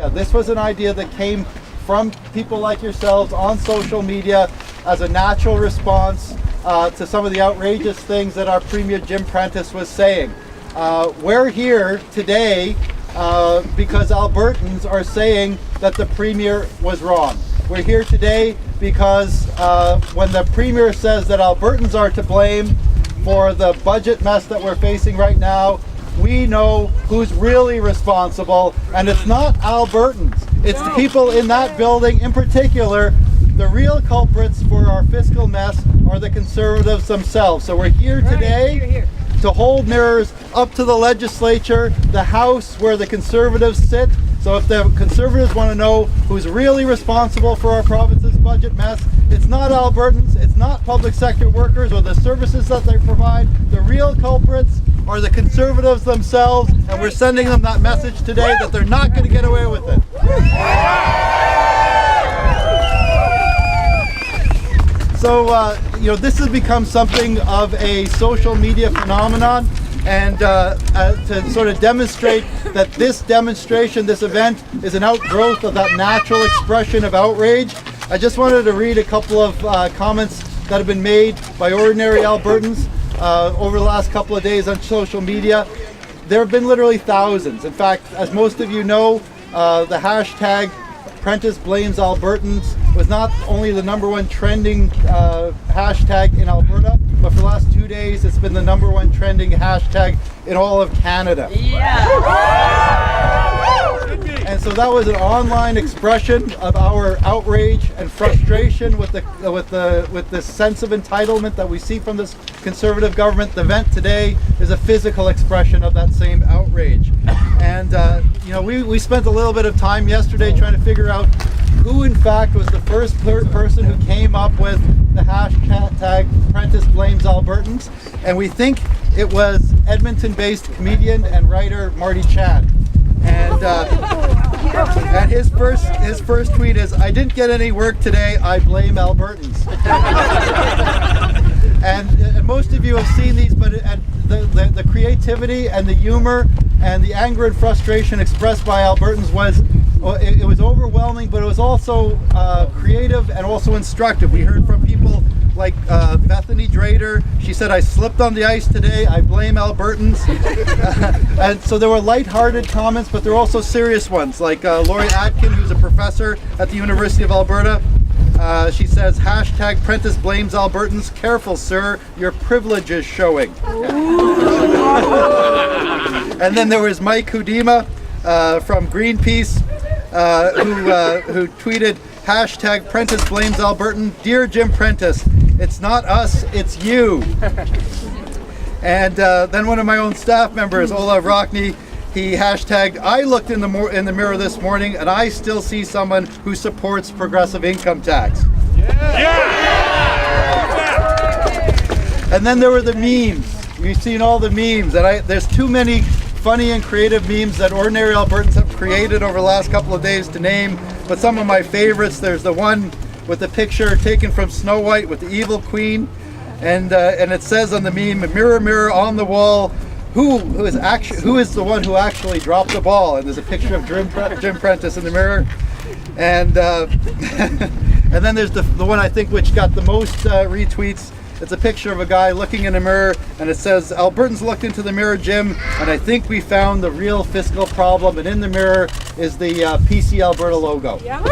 Yeah, this was an idea that came from people like yourselves on social media as a natural response to some of the outrageous things that our Premier Jim Prentice was saying. We're here today because Albertans are saying that the Premier was wrong. We're here today because when the Premier says that Albertans are to blame for the budget mess that we're facing right now, we know who's really responsible, and it's not Albertans. It's the people in that building in particular. The real culprits for our fiscal mess are the Conservatives themselves. So we're here today to hold mirrors up to the Legislature, the House where the Conservatives sit. So if the Conservatives want to know who's really responsible for our province's budget mess, it's not Albertans, it's not public sector workers or the services that they provide. The real culprits are the Conservatives themselves, and we're sending them that message today that they're not going to get away with it. So, this has become something of a social media phenomenon, and to sort of demonstrate that this demonstration, this event, is an outgrowth of that natural expression of outrage, I just wanted to read a couple of comments that have been made by ordinary Albertans over the last couple of days on social media. There have been literally thousands. In fact, as most of you know, the hashtag Prentice Blames Albertans was not only the #1 trending hashtag in Alberta, but for the last 2 days it's been the #1 trending hashtag in all of Canada. And so that was an online expression of our outrage and frustration with this sense of entitlement that we see from this Conservative government. The event today is a physical expression of that same outrage. And we spent a little bit of time yesterday trying to figure out who in fact was the first person who came up with the hashtag Prentice Blames Albertans, and we think it was Edmonton-based comedian and writer Marty Chan. And his first tweet is, "I didn't get any work today, I blame Albertans." and most of you have seen these, but the creativity and the humor and the anger and frustration expressed by Albertans was overwhelming, but it was also creative and also instructive. We heard from people like Bethany Drader. She said, "I slipped on the ice today, I blame Albertans." And so there were lighthearted comments, but there were also serious ones, like Laurie Atkin, who's a professor at the University of Alberta. She says, hashtag Prentice Blames Albertans. Careful, sir, your privilege is showing. And then there was Mike Hudima from Greenpeace, who tweeted, hashtag Prentice Blames Albertan. Dear Jim Prentice, it's not us, it's you. And then one of my own staff members, Olav Rockney, he hashtagged, I looked in the mirror this morning and I still see someone who supports progressive income tax. And then there were the memes. We've seen all the memes, and there's too many funny and creative memes that ordinary Albertans have created over the last couple of days to name, but some of my favorites, there's the one with the picture taken from Snow White with the evil queen, and it says on the meme, mirror, mirror on the wall, who is the one who actually dropped the ball? And there's a picture of Jim Prentice in the mirror, and and then there's the one I think which got the most retweets. It's a picture of a guy looking in a mirror, and it says, Albertans looked into the mirror, Jim, and I think we found the real fiscal problem, and in the mirror is the PC Alberta logo. Yeah.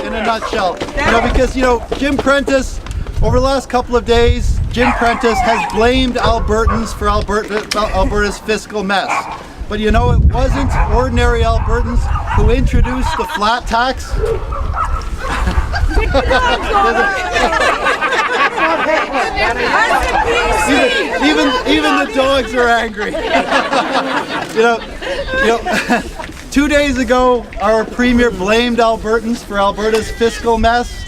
In a nutshell. Because Jim Prentice, over the last couple of days, Jim Prentice has blamed Albertans for Alberta's fiscal mess. But it wasn't ordinary Albertans who introduced the flat tax. Even the dogs are angry. 2 days ago, our Premier blamed Albertans for Alberta's fiscal mess,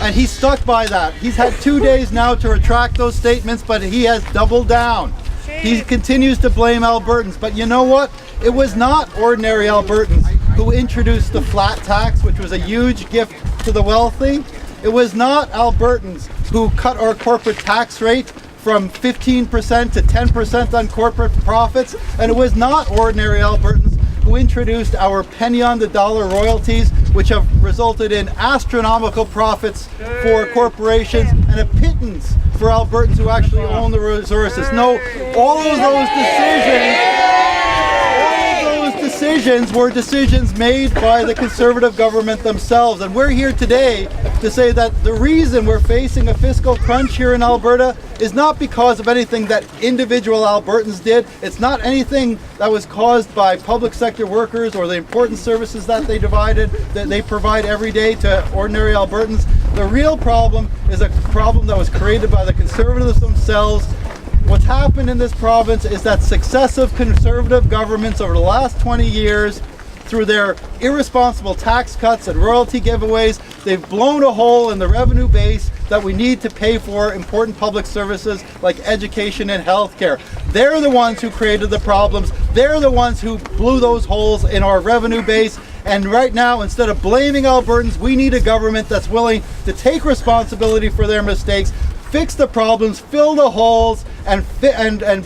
and he stuck by that. He's had 2 days now to retract those statements, but he has doubled down. He continues to blame Albertans, but you know what? It was not ordinary Albertans who introduced the flat tax, which was a huge gift to the wealthy. It was not Albertans who cut our corporate tax rate from 15% to 10% on corporate profits, and it was not ordinary Albertans who introduced our penny on the dollar royalties, which have resulted in astronomical profits for corporations and a pittance for Albertans who actually own the resources. No, all of those decisions were decisions made by the Conservative government themselves. And we're here today to say that the reason we're facing a fiscal crunch here in Alberta is not because of anything that individual Albertans did. It's not anything that was caused by public sector workers or the important services that they provide every day to ordinary Albertans. The real problem is a problem that was created by the Conservatives themselves. What's happened in this province is that successive Conservative governments over the last 20 years, through their irresponsible tax cuts and royalty giveaways, they've blown a hole in the revenue base that we need to pay for important public services like education and healthcare. They're the ones who created the problems. They're the ones who blew those holes in our revenue base. And right now, instead of blaming Albertans, we need a government that's willing to take responsibility for their mistakes, fix the problems, fill the holes, and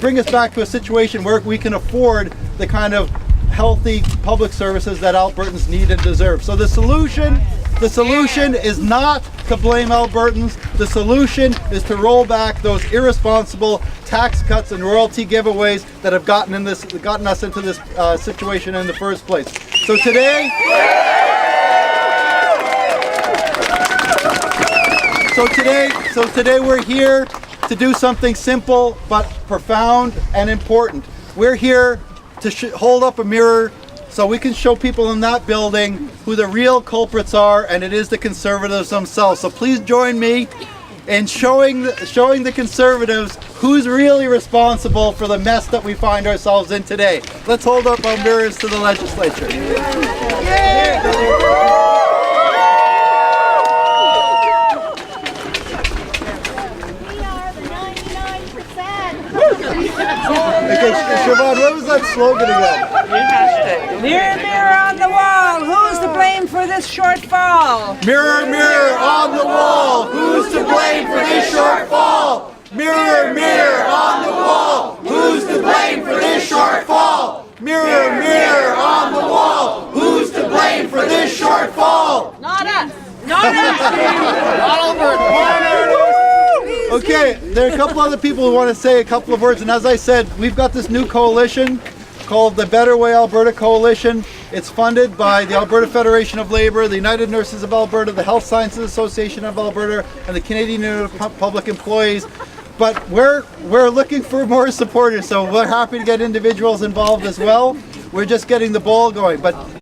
bring us back to a situation where we can afford the kind of healthy public services that Albertans need and deserve. So the solution is not to blame Albertans. The solution is to roll back those irresponsible tax cuts and royalty giveaways that have gotten us into this situation in the first place. So today, we're here to do something simple but profound and important. We're here to hold up a mirror so we can show people in that building who the real culprits are, and it is the Conservatives themselves. So please join me in showing the Conservatives who's really responsible for the mess that we find ourselves in today. Let's hold up our mirrors to the Legislature. Okay, Siobhan, what was that slogan again? Mirror, mirror on the wall, who's to blame for this shortfall? Mirror, mirror on the wall, who's to blame for this shortfall? Mirror, mirror on the wall, who's to blame for this shortfall? Mirror, mirror on the wall, who's to blame for this shortfall? Not us! Not us! Not Alberta! Okay, there are a couple other people who want to say a couple of words, and as I said, we've got this new coalition called the Better Way Alberta Coalition. It's funded by the Alberta Federation of Labour, the United Nurses of Alberta, the Health Sciences Association of Alberta, and the Canadian Union of Public Employees. But we're looking for more supporters, so we're happy to get individuals involved as well. We're just getting the ball going. But